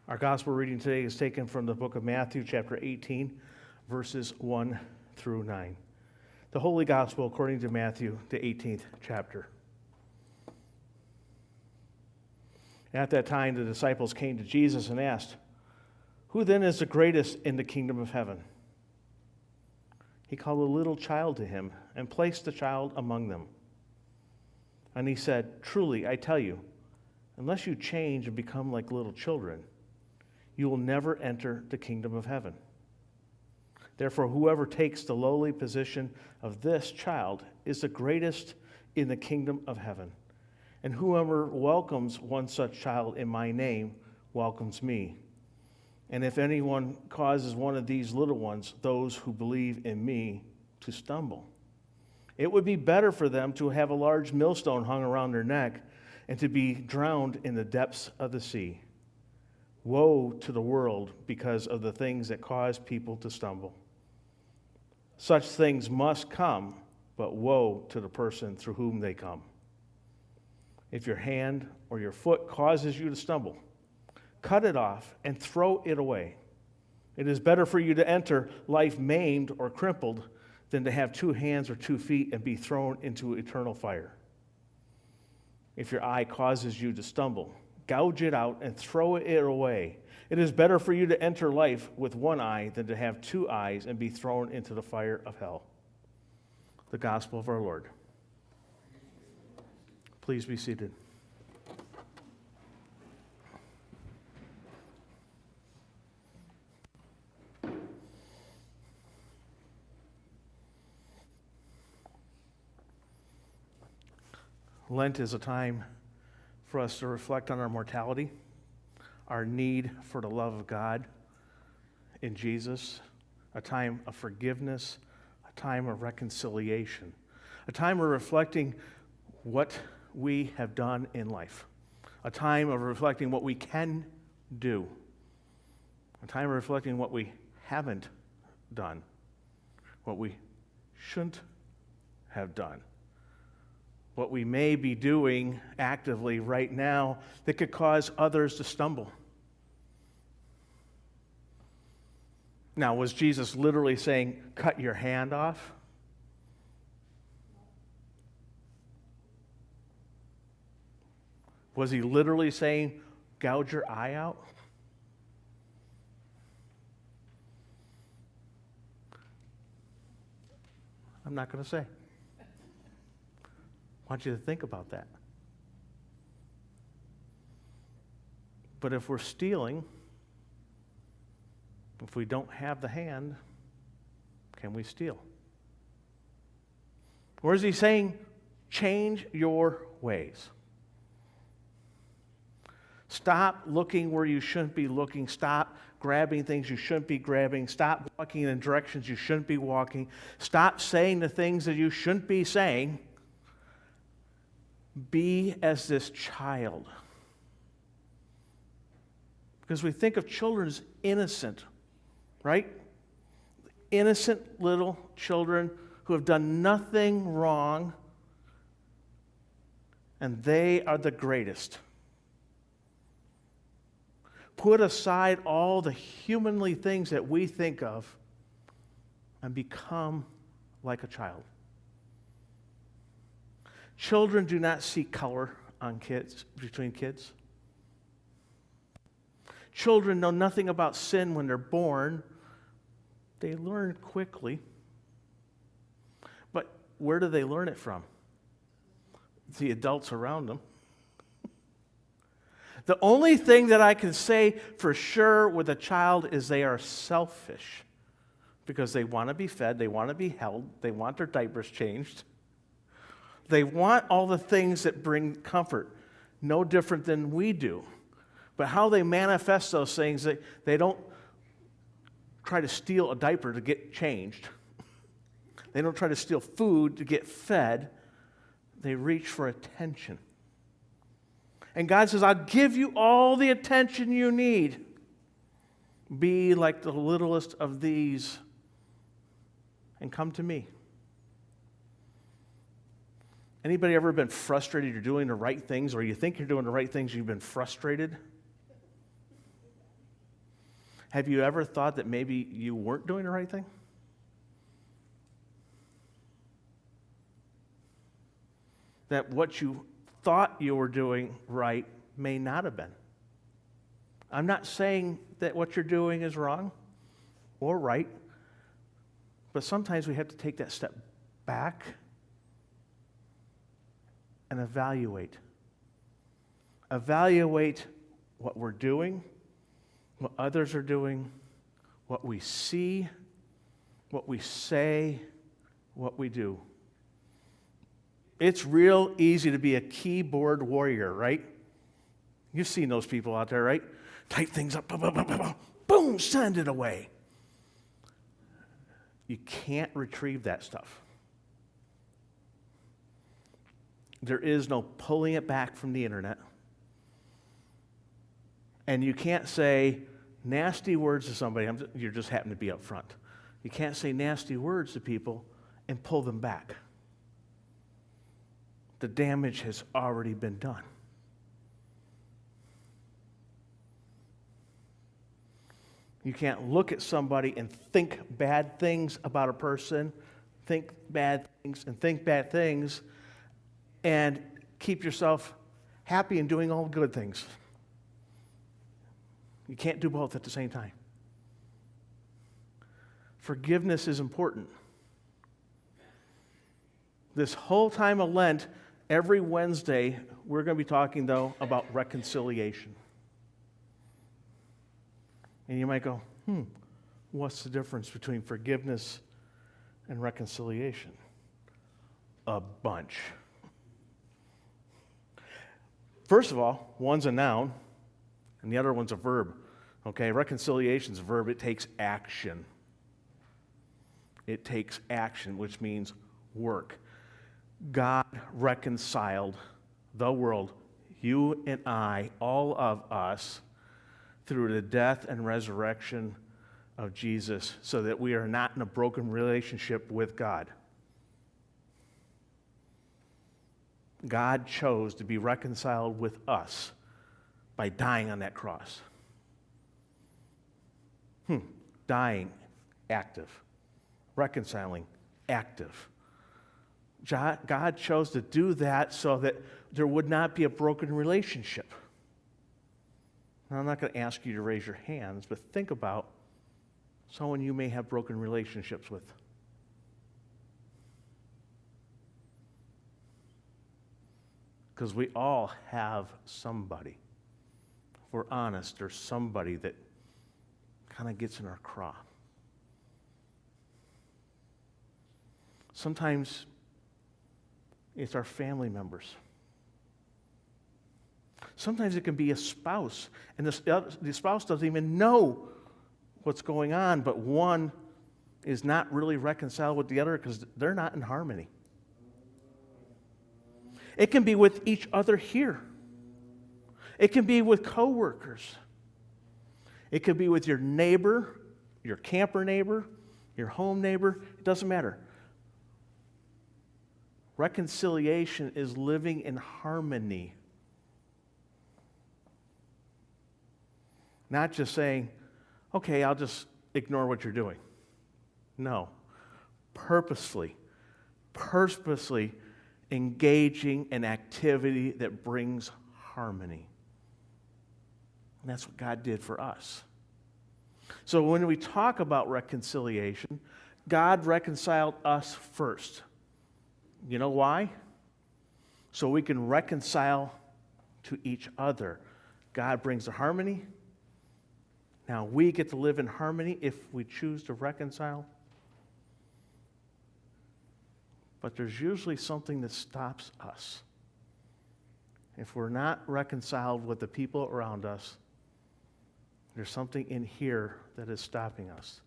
Our gospel reading today is taken from the book of Matthew, chapter 18, verses 1 through 9. The Holy Gospel according to Matthew, the 18th chapter. At that time, the disciples came to Jesus and asked, "Who then is the greatest in the kingdom of heaven?" He called a little child to him and placed the child among them. And he said, "Truly, I tell you, unless you change and become like little children, you will never enter the kingdom of heaven. Therefore, whoever takes the lowly position of this child is the greatest in the kingdom of heaven. And whoever welcomes one such child in my name welcomes me. And if anyone causes one of these little ones, those who believe in me, to stumble, it would be better for them to have a large millstone hung around their neck and to be drowned in the depths of the sea. Woe to the world because of the things that cause people to stumble. Such things must come, but woe to the person through whom they come. If your hand or your foot causes you to stumble, cut it off and throw it away. It is better for you to enter life maimed or crippled than to have 2 hands or 2 feet and be thrown into eternal fire. If your eye causes you to stumble, gouge it out and throw it away. It is better for you to enter life with 1 eye than to have 2 eyes and be thrown into the fire of hell. The gospel of our Lord. Please be seated. Lent is a time for us to reflect on our mortality, our need for the love of God in Jesus, a time of forgiveness, a time of reconciliation, a time of reflecting what we have done in life, a time of reflecting what we can do, a time of reflecting what we haven't done, what we shouldn't have done, what we may be doing actively right now that could cause others to stumble. Now, was Jesus literally saying, cut your hand off? Was he literally saying, gouge your eye out? I'm not going to say. I want you to think about that. But if we're stealing, if we don't have the hand, can we steal? Or is he saying, change your ways? Stop looking where you shouldn't be looking. Stop grabbing things you shouldn't be grabbing. Stop walking in directions you shouldn't be walking. Stop saying the things that you shouldn't be saying. Be as this child. Because we think of children as innocent, right? Innocent little children who have done nothing wrong, and they are the greatest. Put aside all the humanly things that we think of and become like a child. Children do not see color on kids, between kids. Children know nothing about sin when they're born. They learn quickly. But where do they learn it from? The adults around them. The only thing that I can say for sure with a child is they are selfish because they want to be fed, they want to be held, they want their diapers changed. They want all the things that bring comfort, no different than we do. But how they manifest those things, they don't try to steal a diaper to get changed. They don't try to steal food to get fed. They reach for attention. And God says, I'll give you all the attention you need. Be like the littlest of these and come to me. Anybody ever been frustrated you're doing the right things, or you think you're doing the right things, you've been frustrated? Have you ever thought that maybe you weren't doing the right thing? That what you thought you were doing right may not have been. I'm not saying that what you're doing is wrong or right, but sometimes we have to take that step back and evaluate. Evaluate what we're doing, what others are doing, what we see, what we say, what we do. It's real easy to be a keyboard warrior, right? You've seen those people out there, right? Type things up, boom, boom, boom, boom, boom, send it away. You can't retrieve that stuff. There is no pulling it back from the internet. And you can't say nasty words to somebody. You just happen to be up front. You can't say nasty words to people and pull them back. The damage has already been done. You can't look at somebody and think bad things about a person, think bad things and think bad things, and keep yourself happy and doing all good things. You can't do both at the same time. Forgiveness is important. This whole time of Lent, every Wednesday, we're going to be talking, though, about reconciliation. And you might go, what's the difference between forgiveness and reconciliation? A bunch. First of all, one's a noun, and the other one's a verb. Okay, reconciliation's a verb. It takes action. It takes action, which means work. God reconciled the world, you and I, all of us, through the death and resurrection of Jesus, so that we are not in a broken relationship with God. God chose to be reconciled with us by dying on that cross. Dying, active. Reconciling, active. God chose to do that so that there would not be a broken relationship. Now, I'm not going to ask you to raise your hands, but think about someone you may have broken relationships with. Because we all have somebody. If we're honest, there's somebody that kind of gets in our craw. Sometimes it's our family members. Sometimes it can be a spouse, and the spouse doesn't even know what's going on, but one is not really reconciled with the other because they're not in harmony. It can be with each other here. It can be with coworkers. It could be with your neighbor, your camper neighbor, your home neighbor. It doesn't matter. Reconciliation is living in harmony. Not just saying, okay, I'll just ignore what you're doing. No. Purposely engaging in activity that brings harmony. And that's what God did for us. So when we talk about reconciliation, God reconciled us first. You know why? So we can reconcile to each other. God brings the harmony. Now we get to live in harmony if we choose to reconcile. But there's usually something that stops us. If we're not reconciled with the people around us, there's something in here that is stopping us.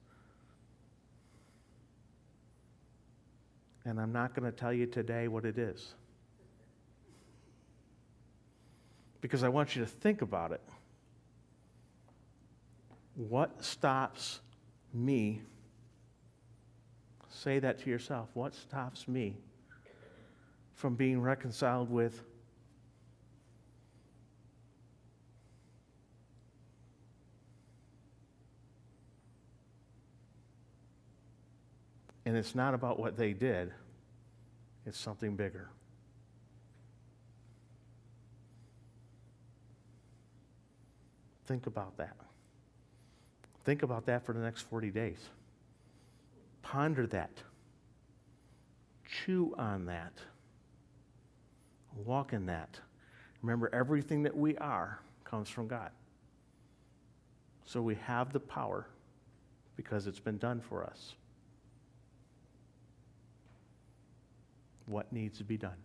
And I'm not going to tell you today what it is. Because I want you to think about it. What stops me? Say that to yourself. What stops me from being reconciled with And it's not about what they did, it's something bigger. Think about that. Think about that for the next 40 days. Ponder that. Chew on that. Walk in that. Remember, everything that we are comes from God. So we have the power because it's been done for us. What needs to be done?